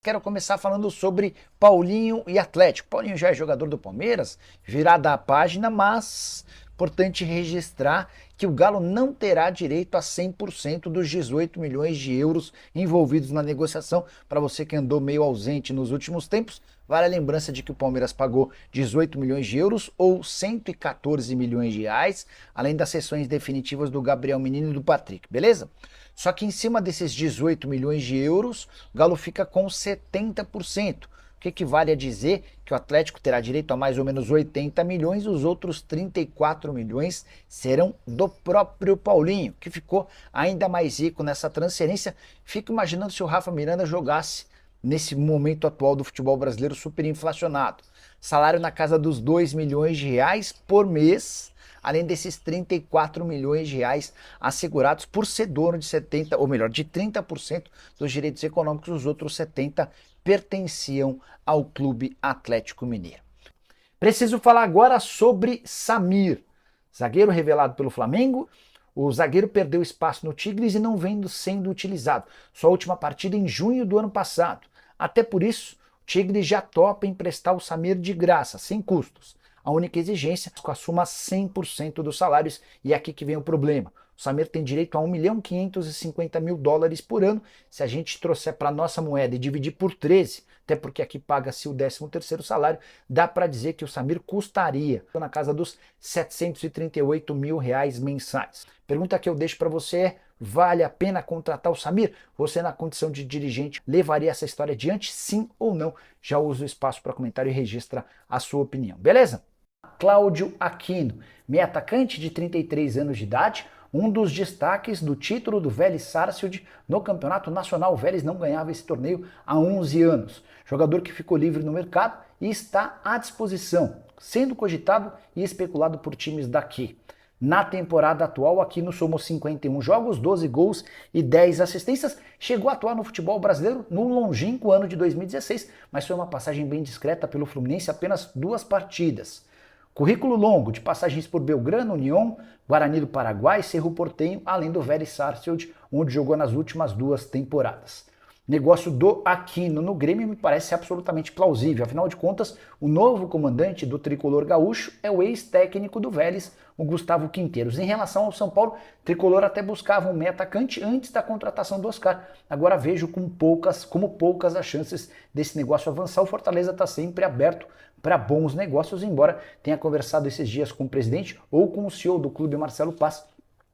quero começar falando sobre Paulinho e Atlético. Paulinho já é jogador do Palmeiras, virada a página, mas importante registrar que o Galo não terá direito a 100% dos 18 milhões de euros envolvidos na negociação. Para você que andou meio ausente nos últimos tempos, vale a lembrança de que o Palmeiras pagou 18 milhões de euros ou 114 milhões de reais, além das cessões definitivas do Gabriel Menino e do Patrick, beleza? Só que em cima desses 18 milhões de euros, o Galo fica com 70%. O que equivale a dizer que o Atlético terá direito a mais ou menos 80 milhões e os outros 34 milhões serão do próprio Paulinho, que ficou ainda mais rico nessa transferência. Fico imaginando se o Rafa Miranda jogasse nesse momento atual do futebol brasileiro super inflacionado. Salário na casa dos 2 milhões de reais por mês, além desses 34 milhões de reais assegurados por ser dono de 70, ou melhor, de 30% dos direitos econômicos, os outros 70% pertenciam ao Clube Atlético Mineiro. Preciso falar agora sobre Samir, zagueiro revelado pelo Flamengo. O zagueiro perdeu espaço no Tigres e não vem sendo utilizado. Sua última partida em junho do ano passado. Até por isso, o Tigres já topa emprestar o Samir de graça, sem custos. A única exigência é que assuma 100% dos salários, e é aqui que vem o problema. O Samir tem direito a US$ 1.550.000 por ano. Se a gente trouxer para a nossa moeda e dividir por 13, até porque aqui paga-se o 13º salário, dá para dizer que o Samir custaria na casa dos R$ 738 mil mensais. Pergunta que eu deixo para você é: vale a pena contratar o Samir? Você, na condição de dirigente, levaria essa história adiante, sim ou não? Já usa o espaço para comentário e registra a sua opinião, beleza? Cláudio Aquino, meio atacante de 33 anos de idade, um dos destaques do título do Vélez Sarsfield no Campeonato Nacional. O Vélez não ganhava esse torneio há 11 anos. Jogador que ficou livre no mercado e está à disposição, sendo cogitado e especulado por times daqui. Na temporada atual, Aquino somou 51 jogos, 12 gols e 10 assistências. Chegou a atuar no futebol brasileiro no longínquo ano de 2016, mas foi uma passagem bem discreta pelo Fluminense, apenas 2 partidas. Currículo longo de passagens por Belgrano, União, Guarani do Paraguai, Cerro Porteño, além do Vélez Sarsfield, onde jogou nas últimas 2 temporadas. Negócio do Aquino no Grêmio me parece absolutamente plausível. Afinal de contas, o novo comandante do tricolor gaúcho é o ex-técnico do Vélez, o Gustavo Quinteiros. Em relação ao São Paulo, o tricolor até buscava um meio atacante antes da contratação do Oscar. Agora vejo como poucas as chances desse negócio avançar. O Fortaleza está sempre aberto para bons negócios, embora tenha conversado esses dias com o presidente ou com o CEO do clube, Marcelo Paz,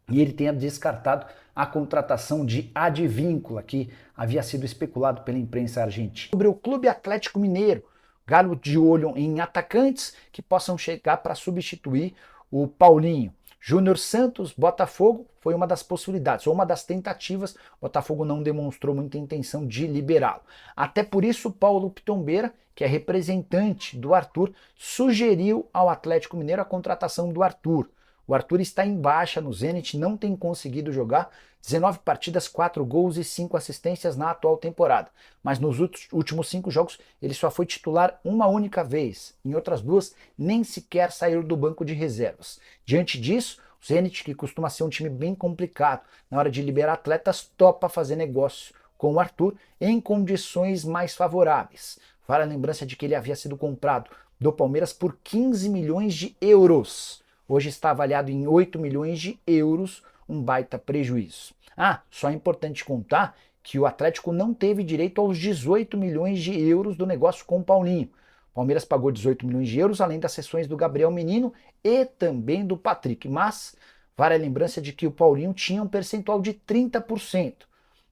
e ele tenha descartado a contratação de Advíncula, que havia sido especulado pela imprensa argentina. Sobre o Clube Atlético Mineiro, Galo de olho em atacantes que possam chegar para substituir o Paulinho. Júnior Santos, Botafogo, foi uma das possibilidades, ou uma das tentativas. O Botafogo não demonstrou muita intenção de liberá-lo. Até por isso, o Paulo Pitombeira, que é representante do Arthur, sugeriu ao Atlético Mineiro a contratação do Arthur. O Arthur está em baixa no Zenit, não tem conseguido jogar, 19 partidas, 4 gols e 5 assistências na atual temporada. Mas nos últimos 5 jogos ele só foi titular uma única vez. Em outras 2, nem sequer saiu do banco de reservas. Diante disso, o Zenit, que costuma ser um time bem complicado na hora de liberar atletas, topa fazer negócio com o Arthur em condições mais favoráveis. Vale a lembrança de que ele havia sido comprado do Palmeiras por 15 milhões de euros. Hoje está avaliado em 8 milhões de euros, um baita prejuízo. Só é importante contar que o Atlético não teve direito aos 18 milhões de euros do negócio com o Paulinho. O Palmeiras pagou 18 milhões de euros, além das cessões do Gabriel Menino e também do Patrick. Mas vale a lembrança de que o Paulinho tinha um percentual de 30%.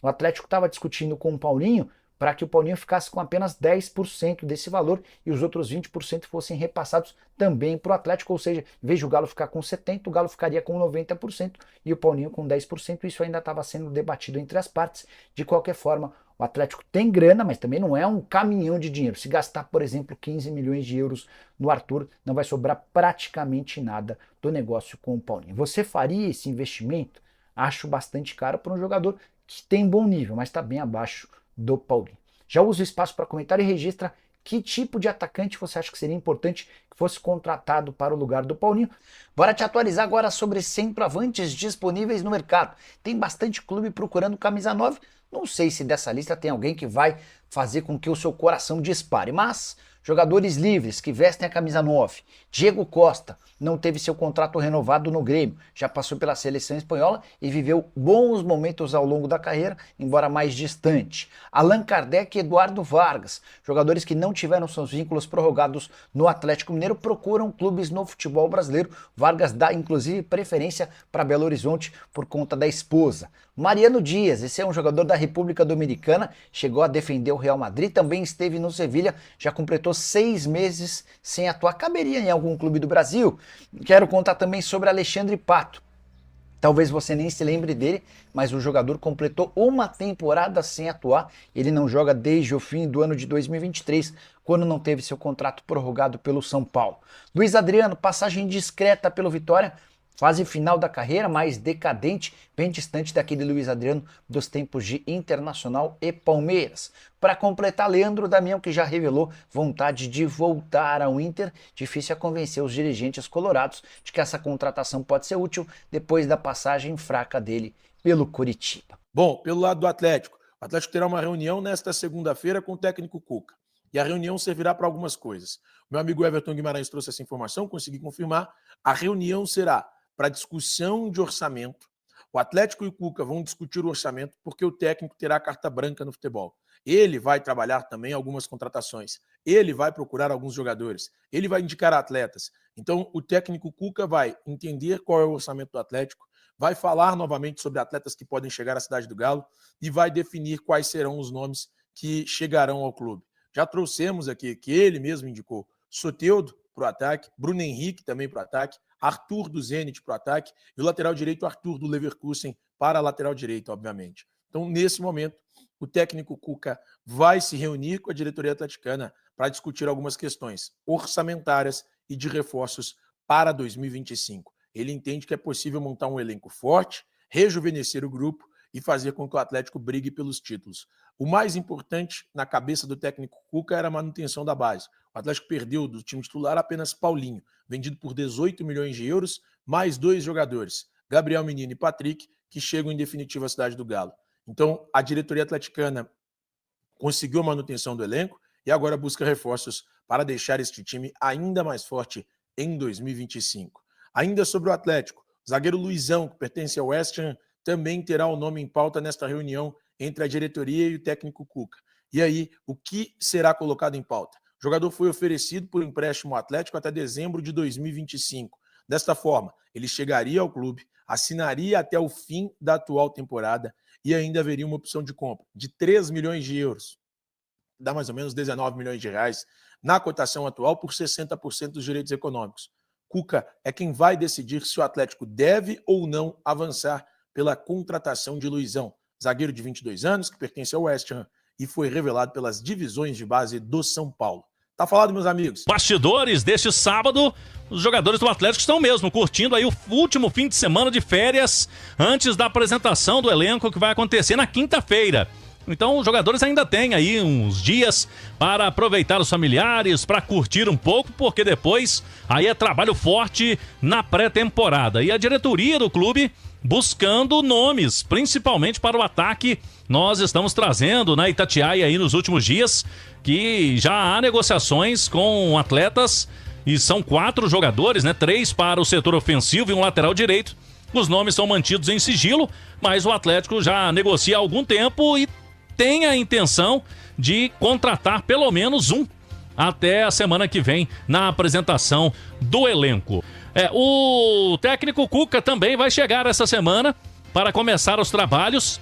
O Atlético estava discutindo com o Paulinho para que o Paulinho ficasse com apenas 10% desse valor e os outros 20% fossem repassados também para o Atlético, ou seja, em vez de o Galo ficar com 70%, o Galo ficaria com 90% e o Paulinho com 10%. Isso ainda estava sendo debatido entre as partes. De qualquer forma, o Atlético tem grana, mas também não é um caminhão de dinheiro. Se gastar, por exemplo, 15 milhões de euros no Arthur, não vai sobrar praticamente nada do negócio com o Paulinho. Você faria esse investimento? Acho bastante caro para um jogador que tem bom nível, mas está bem abaixo do Paulinho. Já usa o espaço para comentário e registra que tipo de atacante você acha que seria importante que fosse contratado para o lugar do Paulinho. Bora te atualizar agora sobre centroavantes disponíveis no mercado. Tem bastante clube procurando camisa 9, Não sei se dessa lista tem alguém que vai fazer com que o seu coração dispare, mas jogadores livres que vestem a camisa 9. Diego Costa não teve seu contrato renovado no Grêmio, já passou pela seleção espanhola e viveu bons momentos ao longo da carreira, embora mais distante. Allan Kardec e Eduardo Vargas, jogadores que não tiveram seus vínculos prorrogados no Atlético Mineiro, procuram clubes no futebol brasileiro. Vargas dá inclusive preferência para Belo Horizonte por conta da esposa. Mariano Dias, esse é um jogador da República Dominicana, chegou a defender o Real Madrid, também esteve no Sevilha, já completou 6 meses sem atuar, caberia em algum clube do Brasil. Quero contar também sobre Alexandre Pato. Talvez você nem se lembre dele, mas o jogador completou uma temporada sem atuar. Ele não joga desde o fim do ano de 2023, quando não teve seu contrato prorrogado pelo São Paulo. Luiz Adriano, passagem discreta pelo Vitória, fase final da carreira, mais decadente, bem distante daquele Luiz Adriano dos tempos de Internacional e Palmeiras. Para completar, Leandro Damião, que já revelou vontade de voltar ao Inter. Difícil é convencer os dirigentes colorados de que essa contratação pode ser útil depois da passagem fraca dele pelo Coritiba. Bom, pelo lado do Atlético, o Atlético terá uma reunião nesta segunda-feira com o técnico Cuca. E a reunião servirá para algumas coisas. Meu amigo Everton Guimarães trouxe essa informação, consegui confirmar. A reunião será para discussão de orçamento. O Atlético e o Cuca vão discutir o orçamento porque o técnico terá carta branca no futebol. Ele vai trabalhar também algumas contratações. Ele vai procurar alguns jogadores. Ele vai indicar atletas. Então, o técnico Cuca vai entender qual é o orçamento do Atlético, vai falar novamente sobre atletas que podem chegar à Cidade do Galo e vai definir quais serão os nomes que chegarão ao clube. Já trouxemos aqui, que ele mesmo indicou, Soteldo para o ataque, Bruno Henrique também para o ataque, Arthur do Zenit para o ataque e o lateral direito Arthur do Leverkusen para a lateral direita, obviamente. Então, nesse momento, o técnico Cuca vai se reunir com a diretoria atleticana para discutir algumas questões orçamentárias e de reforços para 2025. Ele entende que é possível montar um elenco forte, rejuvenescer o grupo e fazer com que o Atlético brigue pelos títulos. O mais importante na cabeça do técnico Cuca era a manutenção da base. O Atlético perdeu do time titular apenas Paulinho, vendido por 18 milhões de euros, mais 2 jogadores, Gabriel Menino e Patrick, que chegam em definitivo à Cidade do Galo. Então, a diretoria atleticana conseguiu a manutenção do elenco e agora busca reforços para deixar este time ainda mais forte em 2025. Ainda sobre o Atlético, o zagueiro Luizão, que pertence ao West Ham, também terá o nome em pauta nesta reunião entre a diretoria e o técnico Cuca. E aí, o que será colocado em pauta? O jogador foi oferecido por empréstimo ao Atlético até dezembro de 2025. Desta forma, ele chegaria ao clube, assinaria até o fim da atual temporada e ainda haveria uma opção de compra de 3 milhões de euros. Dá mais ou menos 19 milhões de reais na cotação atual por 60% dos direitos econômicos. Cuca é quem vai decidir se o Atlético deve ou não avançar pela contratação de Luizão, zagueiro de 22 anos, que pertence ao West Ham e foi revelado pelas divisões de base do São Paulo. Tá falado, meus amigos? Bastidores deste sábado, os jogadores do Atlético estão mesmo curtindo aí o último fim de semana de férias antes da apresentação do elenco que vai acontecer na quinta-feira. Então os jogadores ainda têm aí uns dias para aproveitar os familiares, para curtir um pouco, porque depois aí é trabalho forte na pré-temporada. E a diretoria do clube buscando nomes, principalmente para o ataque. Nós estamos trazendo na Itatiaia aí nos últimos dias que já há negociações com atletas e são 4 jogadores, né? 3 para o setor ofensivo e um lateral direito. Os nomes são mantidos em sigilo, mas o Atlético já negocia há algum tempo e tem a intenção de contratar pelo menos um até a semana que vem na apresentação do elenco. O técnico Cuca também vai chegar essa semana para começar os trabalhos.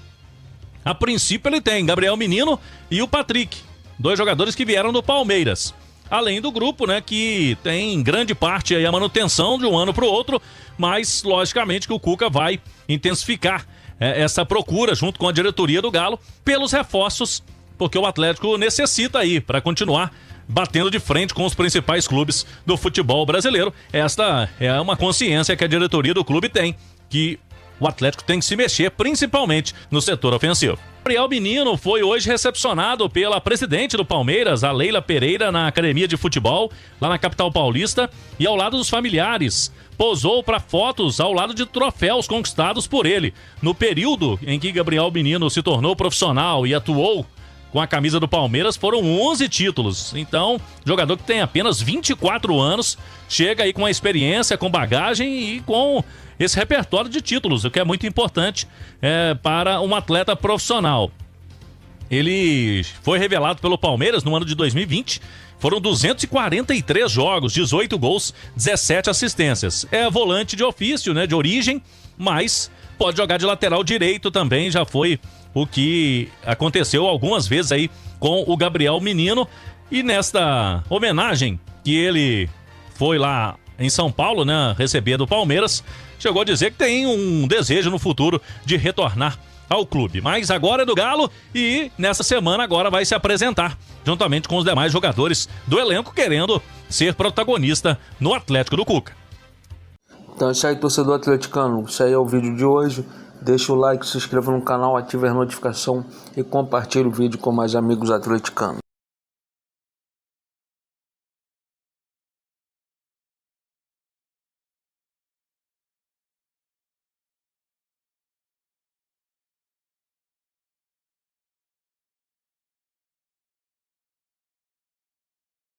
A princípio ele tem Gabriel Menino e o Patrick, 2 jogadores que vieram do Palmeiras. Além do grupo, né, que tem grande parte aí a manutenção de um ano para o outro, mas logicamente que o Cuca vai intensificar essa procura junto com a diretoria do Galo pelos reforços, porque o Atlético necessita aí para continuar batendo de frente com os principais clubes do futebol brasileiro. Esta é uma consciência que a diretoria do clube tem, que o Atlético tem que se mexer, principalmente no setor ofensivo. Gabriel Menino foi hoje recepcionado pela presidente do Palmeiras, a Leila Pereira, na academia de futebol, lá na capital paulista, e ao lado dos familiares. Posou para fotos ao lado de troféus conquistados por ele. No período em que Gabriel Menino se tornou profissional e atuou com a camisa do Palmeiras, foram 11 títulos. Então, jogador que tem apenas 24 anos, chega aí com a experiência, com bagagem e com esse repertório de títulos, o que é muito importante para um atleta profissional. Ele foi revelado pelo Palmeiras no ano de 2020. Foram 243 jogos, 18 gols, 17 assistências. É volante de ofício, né, de origem, mas pode jogar de lateral direito também. Já foi o que aconteceu algumas vezes aí com o Gabriel Menino. E nesta homenagem que ele foi lá em São Paulo, né, receber do Palmeiras, chegou a dizer que tem um desejo no futuro de retornar ao clube. Mas agora é do Galo e nessa semana agora vai se apresentar juntamente com os demais jogadores do elenco, querendo ser protagonista no Atlético do Cuca. Então é isso aí, torcedor atleticano. Isso aí é o vídeo de hoje. Deixa o like, se inscreva no canal, ative a notificação e compartilhe o vídeo com mais amigos atleticanos.